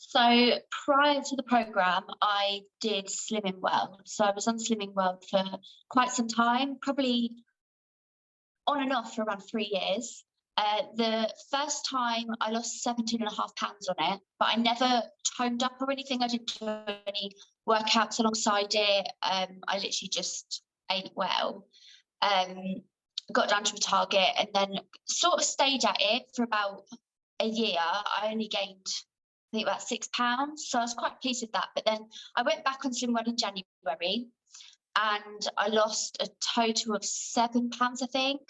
So prior to the program, I did Slimming World. So I was on Slimming World for quite some time, probably on and off for around 3 years. The first time I lost 17.5 pounds on it, but I never toned up or anything. I didn't do any workouts alongside it. I literally just ate well. Um, got down to a target and then sort of stayed at it for about a year. I only gained, I think, about 6 pounds. So I was quite pleased with that. But then I went back on Slim Run in January and I lost a total of 7 pounds, I think.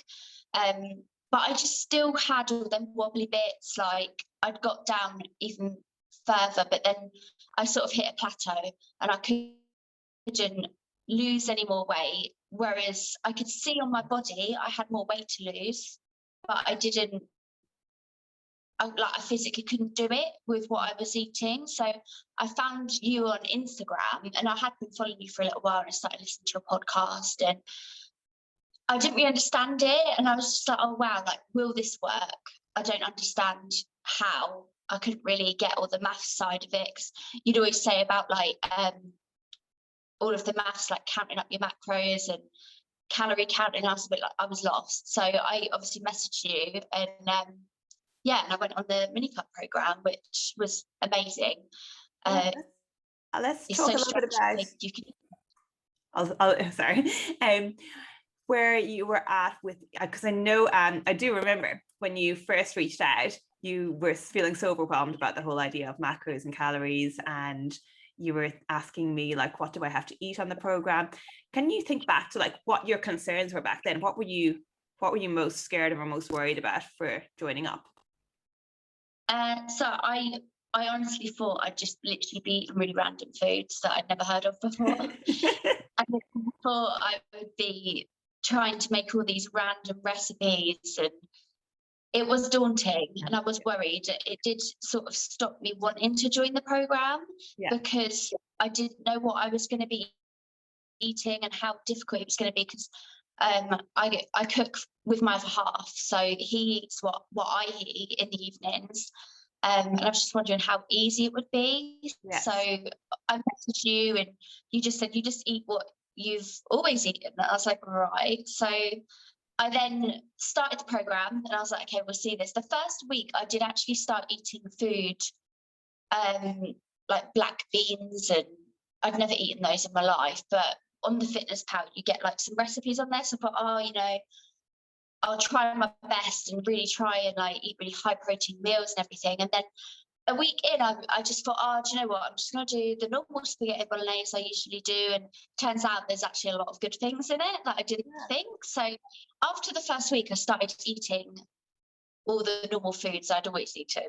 But I just still had all them wobbly bits, like I'd got down even further, but then I sort of hit a plateau and I couldn't lose any more weight. Whereas I could see on my body I had more weight to lose, but I didn't, I physically couldn't do it with what I was eating. So I found you on Instagram and I had been following you for a little while and I started listening to your podcast and I didn't really understand it. And I was just like, oh, wow, like, will this work? I don't understand how. I couldn't really get all the maths side of it because you'd always say about like all of the maths, like counting up your macros and calorie counting. I was a bit like, I was lost. So I obviously messaged you and yeah, and I went on the mini cup program, which was amazing. Let's It's talk so a little bit about. you can. Sorry. Where you were at with, because I know, I do remember when you first reached out, you were feeling so overwhelmed about the whole idea of macros and calories, and you were asking me like, what do I have to eat on the program? Can you think back to like what your concerns were back then? What were you most scared of or most worried about for joining up? So I honestly thought I'd just literally be eating really random foods that I'd never heard of before. I thought I would be trying to make all these random recipes, and it was daunting and I was worried. It did sort of stop me wanting to join the program because I didn't know what I was going to be eating and how difficult it was going to be because I cook with my other half, so he eats what I eat in the evenings. And I was just wondering how easy it would be. So I messaged you and you just said you just eat what you've always eaten. And I was like, right. So I then started the program and I was like, okay, we'll see this. The first week I did actually start eating food like black beans, and I'd never eaten those in my life, but on the Fitness Pal you get like some recipes on there. So I thought, oh, you know, I'll try my best and really try and like eat really high protein meals and everything. And then a week in, I just thought, oh, do you know what? I'm just going to do the normal spaghetti bolognese I usually do. And turns out there's actually a lot of good things in it that I didn't think. So after the first week, I started eating all the normal foods I'd always eaten.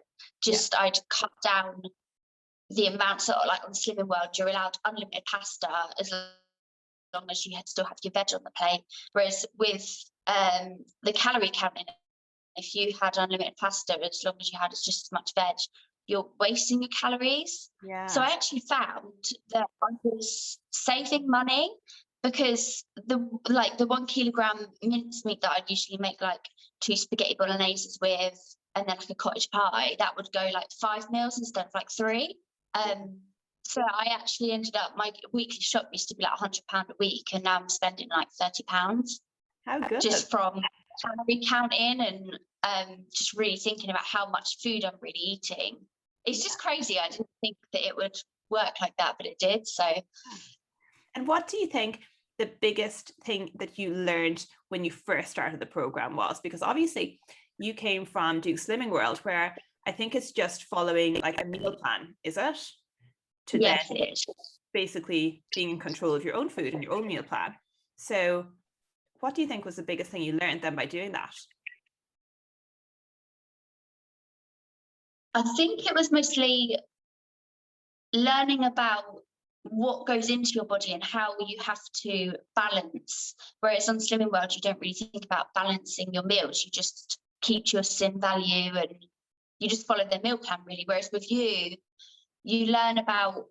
Just I'd cut down the amounts that, like on Slimming World, you're allowed unlimited pasta as long as you still have your veg on the plate. Whereas with the calorie counting, if you had unlimited pasta, as long as you had just as much veg, you're wasting your calories. So I actually found that I was saving money because the 1 kilogram mincemeat that I'd usually make like 2 spaghetti bologneses with, and then like a cottage pie, that would go like 5 meals instead of like 3. So I actually ended up, my weekly shop used to be like £100 a week, and now I'm spending like £30. How good. Just from calorie counting and just really thinking about how much food I'm really eating. It's just crazy. I didn't think that it would work like that, but it did. So. And what do you think the biggest thing that you learned when you first started the program was? Because obviously you came from doing Slimming World, where I think it's just following like a meal plan, is it? Yes, then it is. Basically being in control of your own food and your own meal plan. So what do you think was the biggest thing you learned then by doing that? I think it was mostly learning about what goes into your body and how you have to balance. Whereas on Slimming World, you don't really think about balancing your meals. You just keep to your sin value and you just follow their meal plan, really. Whereas with you, you learn about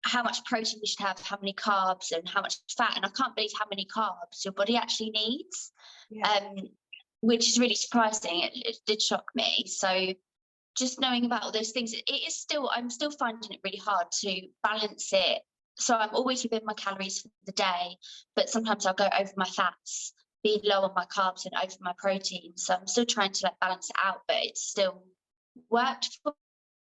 how much protein you should have, how many carbs and how much fat. And I can't believe how many carbs your body actually needs, which is really surprising. It did shock me. So just knowing about all those things, I'm still finding it really hard to balance it. So I'm always within my calories for the day, but sometimes I'll go over my fats, be low on my carbs and over my protein. So I'm still trying to like balance it out, but it's still worked for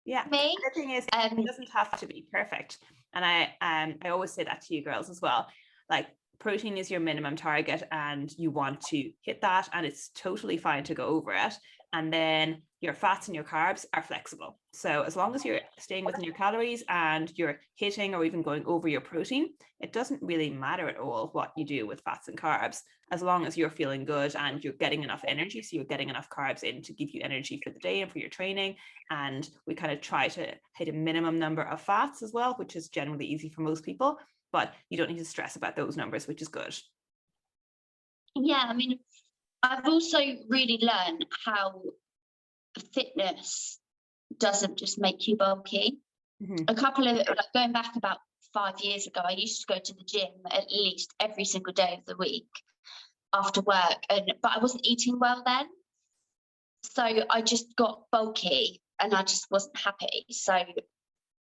Yeah. me. The thing is, it doesn't have to be perfect. And I always say that to you girls as well. Like, protein is your minimum target and you want to hit that, and it's totally fine to go over it. And then your fats and your carbs are flexible. So as long as you're staying within your calories and you're hitting or even going over your protein, it doesn't really matter at all what you do with fats and carbs, as long as you're feeling good and you're getting enough energy. So you're getting enough carbs in to give you energy for the day and for your training. And we kind of try to hit a minimum number of fats as well, which is generally easy for most people, but you don't need to stress about those numbers, which is good. Yeah, I mean, I've also really learned how fitness doesn't just make you bulky. A couple of, like, going back about 5 years ago, I used to go to the gym at least every single day of the week after work, but I wasn't eating well then. So I just got bulky and I just wasn't happy. So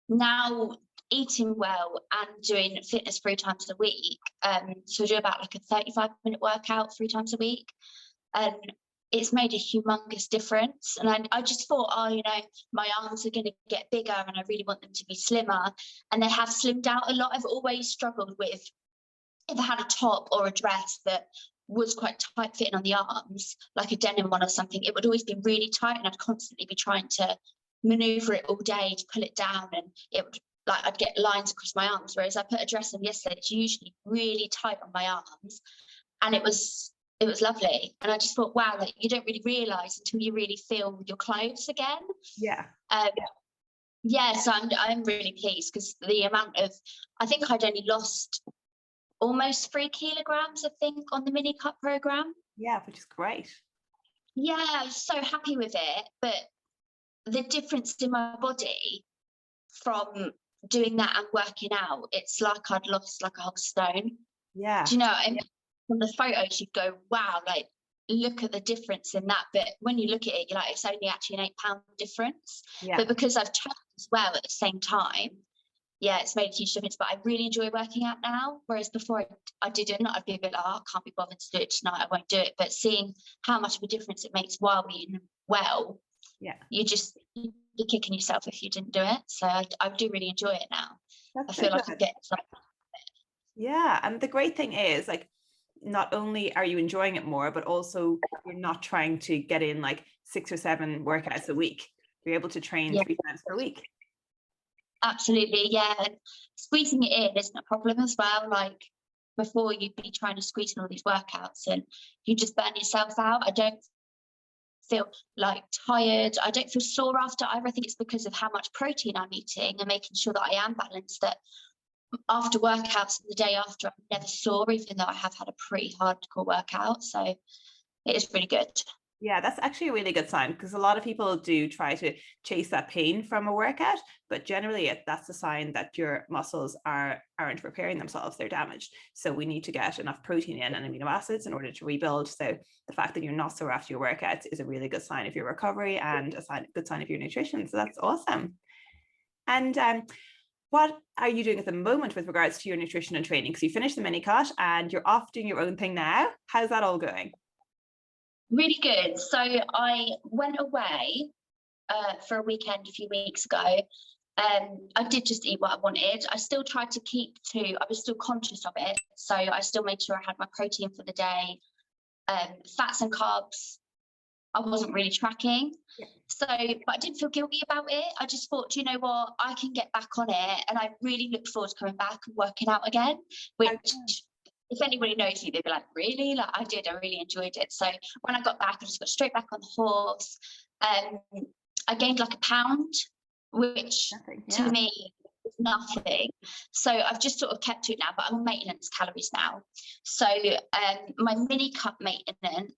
now eating well and doing fitness 3 times a week, so I do about like a 35-minute workout 3 times a week, and it's made a humongous difference. And I just thought, oh, you know, my arms are going to get bigger and I really want them to be slimmer, and they have slimmed out a lot. I've always struggled with, if I had a top or a dress that was quite tight fitting on the arms, like a denim one or something, it would always be really tight and I'd constantly be trying to maneuver it all day to pull it down, and it would, like, I'd get lines across my arms. Whereas I put a dress on yesterday, it's usually really tight on my arms, and it was lovely. And I just thought, wow, like, you don't really realise until you really feel your clothes again. Yeah. Yeah, so I'm really pleased, because the amount of, I think I'd only lost almost 3 kilograms, I think, on the mini cut program. Yeah, which is great. Yeah, I was so happy with it. But the difference in my body from doing that and working out, it's like I'd lost like a whole stone. Yeah. Do you know? And from the photos, you'd go, wow, like, look at the difference in that. But when you look at it, you're like, it's only actually an 8-pound difference. Yeah. But because I've trained as well at the same time, yeah, it's made a huge difference. But I really enjoy working out now, whereas before I didn't. I'd be a bit like, oh, I can't be bothered to do it tonight, I won't do it. But seeing how much of a difference it makes while being well, yeah, you'd be kicking yourself if you didn't do it. So I do really enjoy it now. I feel like I'm getting something. Yeah, and the great thing is, like, not only are you enjoying it more, but also you're not trying to get in like 6 or 7 workouts a week. You're able to train 3 times per week. Absolutely, yeah. And squeezing it in isn't a problem as well. Like, before, you'd be trying to squeeze in all these workouts and you just burn yourself out. I don't feel like tired. I don't feel sore after either. I think it's because of how much protein I'm eating and making sure that I am balanced, that after workouts and the day after, I'm never sore, even though I have had a pretty hardcore workout. So it is really good. Yeah, that's actually a really good sign, because a lot of people do try to chase that pain from a workout, but generally that's a sign that your muscles aren't repairing themselves, they're damaged. So we need to get enough protein in and amino acids in order to rebuild. So the fact that you're not sore after your workouts is a really good sign of your recovery and a good sign of your nutrition. So that's awesome. And what are you doing at the moment with regards to your nutrition and training? Because you finished the mini cut and you're off doing your own thing now. How's that all going? Really good. So I went away for a weekend a few weeks ago. I did just eat what I wanted. I still tried to I was still conscious of it. So I still made sure I had my protein for the day. Fats and carbs, I wasn't really tracking. Yeah. So, but I didn't feel guilty about it. I just thought, do you know what? I can get back on it. And I really looked forward to coming back and working out again, which... if anybody knows me, they'd be like, really? Like, I did. I really enjoyed it. So when I got back, I just got straight back on the horse. I gained like 1 pound, which to me is nothing. So I've just sort of kept to it now, but I'm on maintenance calories now. So my mini cut maintenance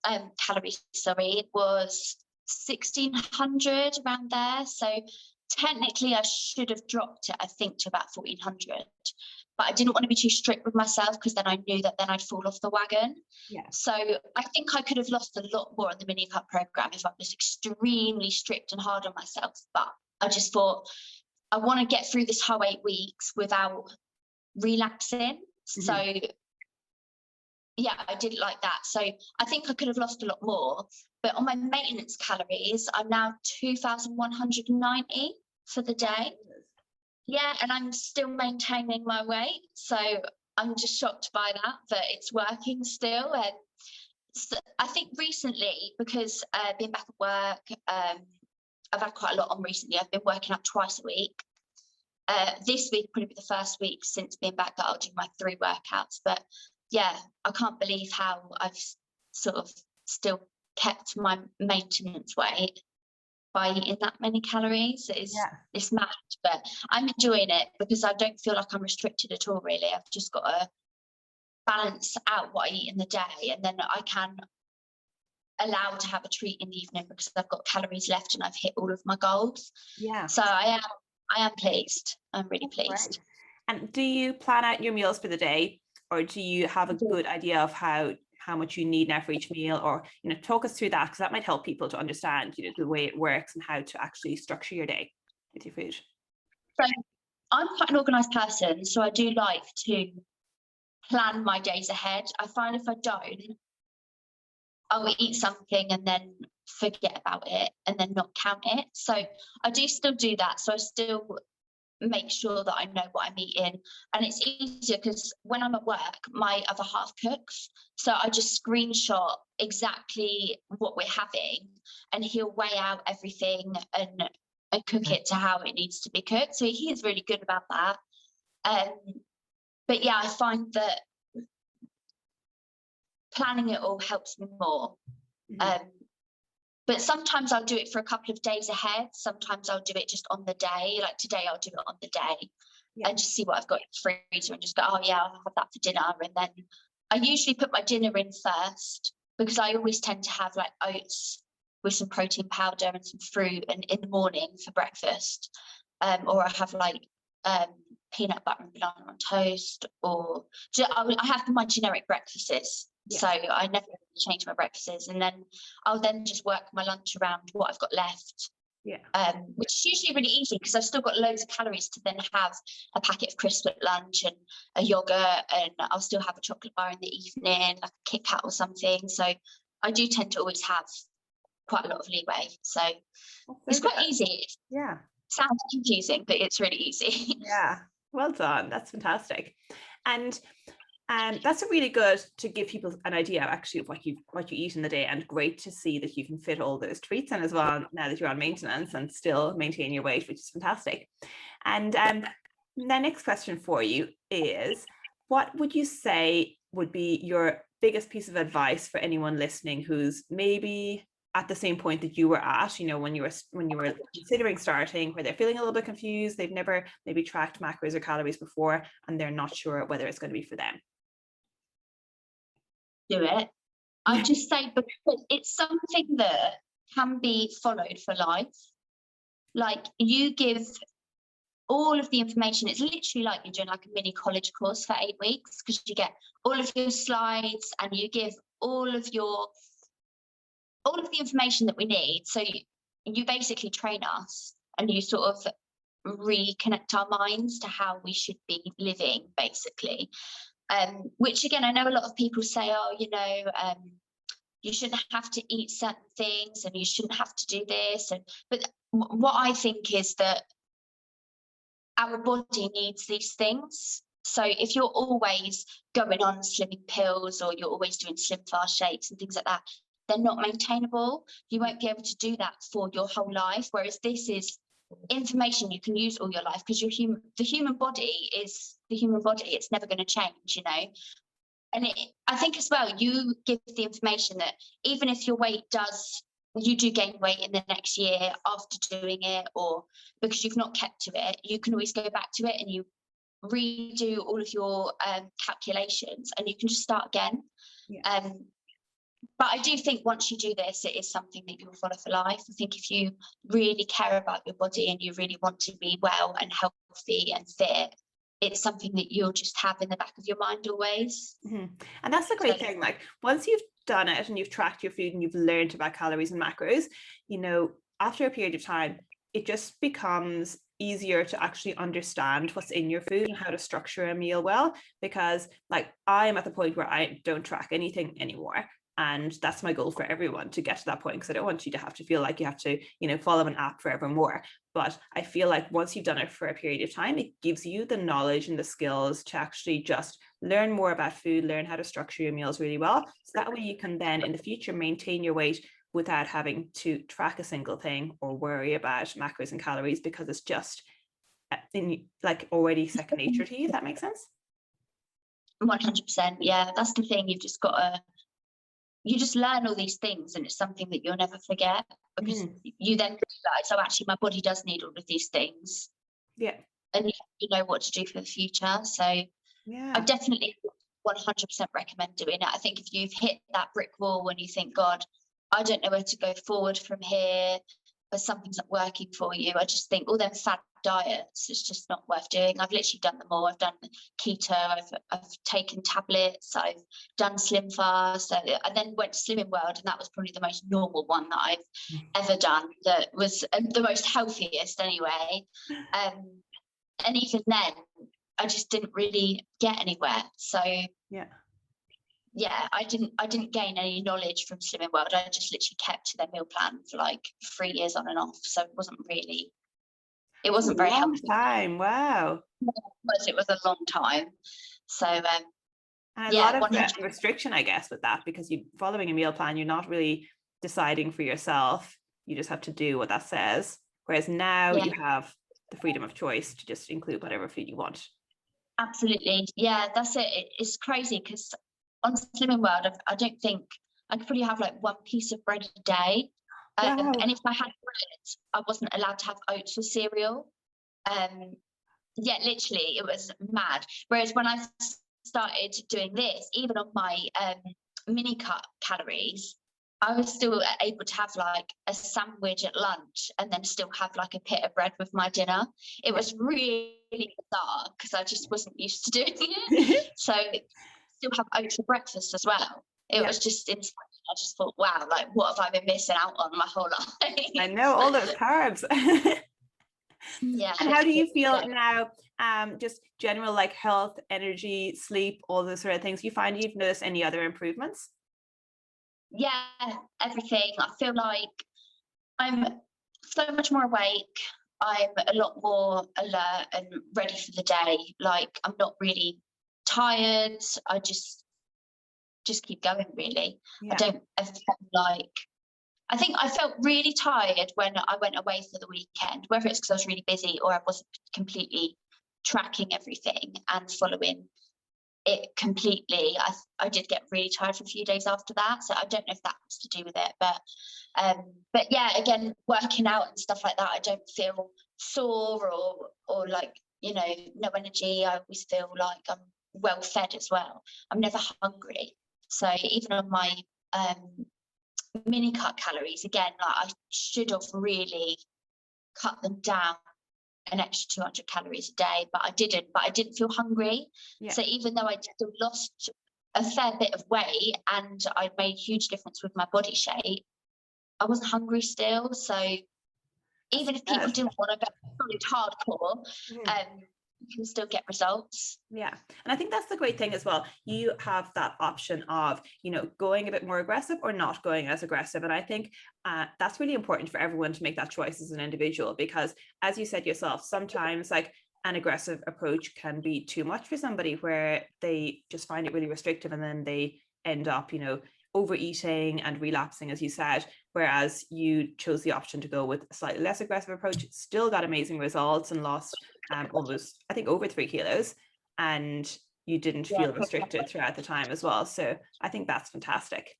calories, was 1,600, around there. So technically I should have dropped it, I think, to about 1,400. but I didn't want to be too strict with myself because then I knew that then I'd fall off the wagon. Yeah. So I think I could have lost a lot more on the mini cut program if I was extremely strict and hard on myself. But I just thought I want to get through this whole 8 weeks without relapsing. So yeah, I did like that. So I think I could have lost a lot more, but on my maintenance calories, I'm now 2,190 for the day. Yeah, and I'm still maintaining my weight. So I'm just shocked by that, but it's working still. And so I think recently, because being back at work, I've had quite a lot on recently. I've been working out twice a week. This week probably be the first week since being back that I'll do my 3 workouts. But yeah, I can't believe how I've sort of still kept my maintenance weight by eating that many calories. It's mad, but I'm enjoying it because I don't feel like I'm restricted at all, really. I've just got to balance out what I eat in the day, and then I can allow to have a treat in the evening because I've got calories left and I've hit all of my goals. Yeah. So I am pleased. I'm really pleased. Right. And do you plan out your meals for the day, or do you have a good idea of how much you need now for each meal? Or, you know, talk us through that, because that might help people to understand, you know, the way it works and how to actually structure your day with your food. So I'm quite an organised person, so I do like to plan my days ahead. I find if I don't, I'll eat something and then forget about it and then not count it. So I do still do that. So I still make sure that I know what I'm eating, and it's easier because when I'm at work my other half cooks, so I just screenshot exactly what we're having and he'll weigh out everything and cook it to how it needs to be cooked. So he is really good about that. But yeah, I find that planning it all helps me more. But sometimes I'll do it for a couple of days ahead. Sometimes I'll do it just on the day. Like today, I'll do it on the day and just see what I've got in the freezer and just go, oh yeah, I'll have that for dinner. And then I usually put my dinner in first because I always tend to have like oats with some protein powder and some fruit and in the morning for breakfast. Or I have like peanut butter and banana on toast, or I have my generic breakfasts. So I never change my breakfasts, and then I'll then just work my lunch around what I've got left. Which is usually really easy because I've still got loads of calories to then have a packet of crisps at lunch and a yogurt, and I'll still have a chocolate bar in the evening, like a Kit Kat or something. So I do tend to always have quite a lot of leeway. So it's quite easy. Yeah. Sounds confusing, but it's really easy. Yeah. Well done. That's fantastic. And that's really good to give people an idea actually of what you eat in the day, and great to see that you can fit all those treats in as well now that you're on maintenance and still maintain your weight, which is fantastic. And the next question for you is, what would you say would be your biggest piece of advice for anyone listening who's maybe at the same point that you were at, you know, when you were considering starting, where they're feeling a little bit confused, they've never maybe tracked macros or calories before, and they're not sure whether it's going to be for them? Do it. I just say, because it's something that can be followed for life. Like, you give all of the information. It's literally like you're doing like a mini college course for 8 weeks, because you get all of your slides and you give all of the information that we need. So you basically train us and you sort of reconnect our minds to how we should be living, basically. Which again, I know a lot of people say, oh, you know, you shouldn't have to eat certain things and you shouldn't have to do this. But what I think is that our body needs these things. So if you're always going on slimming pills or you're always doing slim fast shakes and things like that, they're not maintainable. You won't be able to do that for your whole life. Whereas this is information you can use all your life, because the human body is the human body. It's never going to change, you know. And I think as well, you give the information that even if your weight you do gain weight in the next year after doing it, or because you've not kept to it, you can always go back to it and you redo all of your calculations and you can just start again. But I do think once you do this, it is something that you will follow for life. I think if you really care about your body and you really want to be well and healthy and fit, it's something that you'll just have in the back of your mind always. And that's the great thing, like once you've done it and you've tracked your food and you've learned about calories and macros, you know, after a period of time it just becomes easier to actually understand what's in your food and how to structure a meal well, because like I'm at the point where I don't track anything anymore. And that's my goal for everyone, to get to that point, because I don't want you to have to feel like you have to, you know, follow an app forevermore. But I feel like once you've done it for a period of time, it gives you the knowledge and the skills to actually just learn more about food, learn how to structure your meals really well. So that way you can then in the future maintain your weight without having to track a single thing or worry about macros and calories, because it's just in like already second nature to you, if that makes sense. 100%. Yeah, that's the thing. You've just got to, you just learn all these things, and it's something that you'll never forget, because you then realize, oh, actually my body does need all of these things. Yeah. And you know what to do for the future. So yeah, I definitely 100% recommend doing it. I think if you've hit that brick wall when you think, God, I don't know where to go forward from here, but something's not working for you, I just think all them fad diets, it's just not worth doing. I've literally done them all. I've done keto, I've taken tablets, I've done slim fast. I then went to Slimming World, and that was probably the most normal one that I've ever done, that was the most healthiest anyway. And even then I just didn't really get anywhere. So yeah, I didn't gain any knowledge from Slimming World. I just literally kept to their meal plan for like 3 years on and off. So it wasn't very helpful. Time. Wow. It was a long time. So and a lot of restriction, I guess, with that, because you following a meal plan, you're not really deciding for yourself. You just have to do what that says. Whereas now you have the freedom of choice to just include whatever food you want. Absolutely. Yeah, that's it. It's crazy because on Slimming World, I don't think I could probably have like one piece of bread a day. Wow. And if I had bread, I wasn't allowed to have oats or cereal. Yeah, literally, it was mad. Whereas when I started doing this, even on my mini cut calories, I was still able to have like a sandwich at lunch and then still have like a bit of bread with my dinner. It was really bizarre because I just wasn't used to doing it. So still have oats for breakfast as well. It was just insane. I just thought, wow, like what have I been missing out on my whole life? I know, all those carbs. Yeah. And how do you feel now? Just general like health, energy, sleep, all those sort of things. You find you've noticed any other improvements? Yeah, everything. I feel like I'm so much more awake. I'm a lot more alert and ready for the day. Like I'm not really tired. I just keep going, really. I don't ever feel like, I think I felt really tired when I went away for the weekend, whether it's because I was really busy or I wasn't completely tracking everything and following it completely. I did get really tired for a few days after that, so I don't know if that was to do with it, but yeah, again, working out and stuff like that, I don't feel sore or like, you know, no energy. I always feel like I'm well fed as well. I'm never hungry. So even on my mini cut calories, again, like I should have really cut them down an extra 200 calories a day, but I didn't feel hungry. So even though I still lost a fair bit of weight and I made a huge difference with my body shape, I wasn't hungry still. So even if people didn't want to go solid hardcore, you can still get results. Yeah. And I think that's the great thing as well. You have that option of, you know, going a bit more aggressive or not going as aggressive. And I think that's really important for everyone to make that choice as an individual, because as you said yourself, sometimes like an aggressive approach can be too much for somebody, where they just find it really restrictive and then they end up, you know, overeating and relapsing, as you said, whereas you chose the option to go with a slightly less aggressive approach, still got amazing results and lost almost, I think, over 3 kilos, and you didn't feel restricted throughout the time as well. So I think that's fantastic.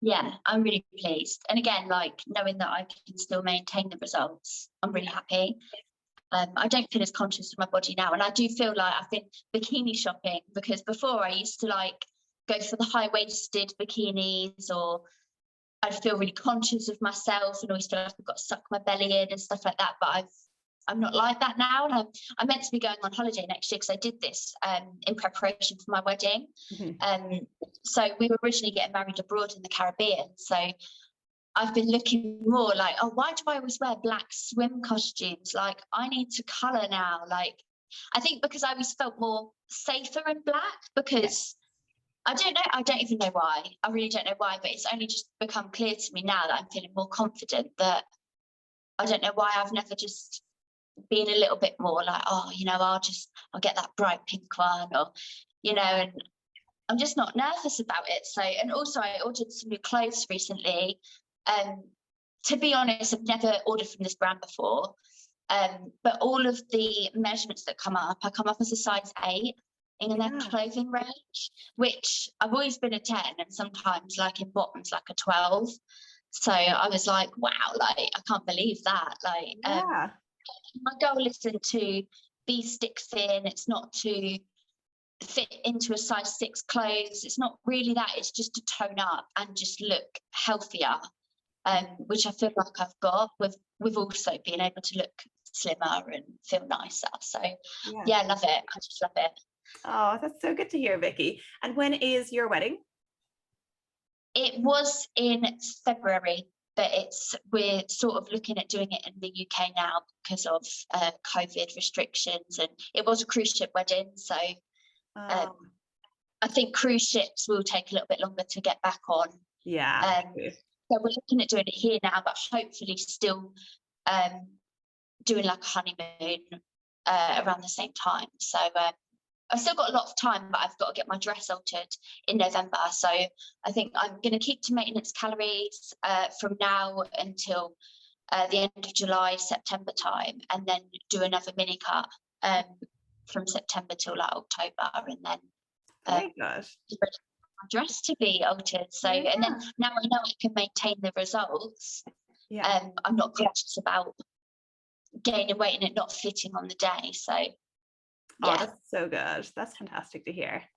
Yeah, I'm really pleased. And again, like knowing that I can still maintain the results, I'm really happy. I don't feel as conscious of my body now, and I do feel like I've been bikini shopping, because before I used to like go for the high-waisted bikinis, or I'd feel really conscious of myself and always feel like I've got to suck my belly in and stuff like that. But I'm not like that now. And I'm meant to be going on holiday next year because I did this in preparation for my wedding. So we were originally getting married abroad in the Caribbean. So I've been looking more like, oh, why do I always wear black swim costumes? Like, I need to colour now. Like, I think because I always felt more safer in black, because I don't know, I don't even know why. I really don't know why, but it's only just become clear to me now that I'm feeling more confident, that I don't know why I've never just been a little bit more like, oh, you know, I'll get that bright pink one, or, you know, and I'm just not nervous about it. So, and also I ordered some new clothes recently. To be honest, I've never ordered from this brand before. But all of the measurements that come up, I come up as a size 8 in their clothing range, which I've always been a 10, and sometimes like in bottoms like a 12. So I was like, wow, like I can't believe that. Like my goal isn't to be stick thin, it's not to fit into a size 6 clothes, it's not really that, it's just to tone up and just look healthier, which I feel like I've got with also being able to look slimmer and feel nicer. So yeah, I love it. I just love it. Oh, that's so good to hear, Vicki. And when is your wedding? It was in February, but we're sort of looking at doing it in the UK now because of COVID restrictions, and it was a cruise ship wedding, so I think cruise ships will take a little bit longer to get back on. So we're looking at doing it here now, but hopefully still doing like a honeymoon around the same time. So I've still got a lot of time, but I've got to get my dress altered in November. So I think I'm going to keep to maintenance calories from now until the end of July, September time, and then do another mini cut from September till like October, and then my dress to be altered. So and then now I know I can maintain the results. I'm not conscious about gaining weight and it not fitting on the day. So oh, that's so good. That's fantastic to hear.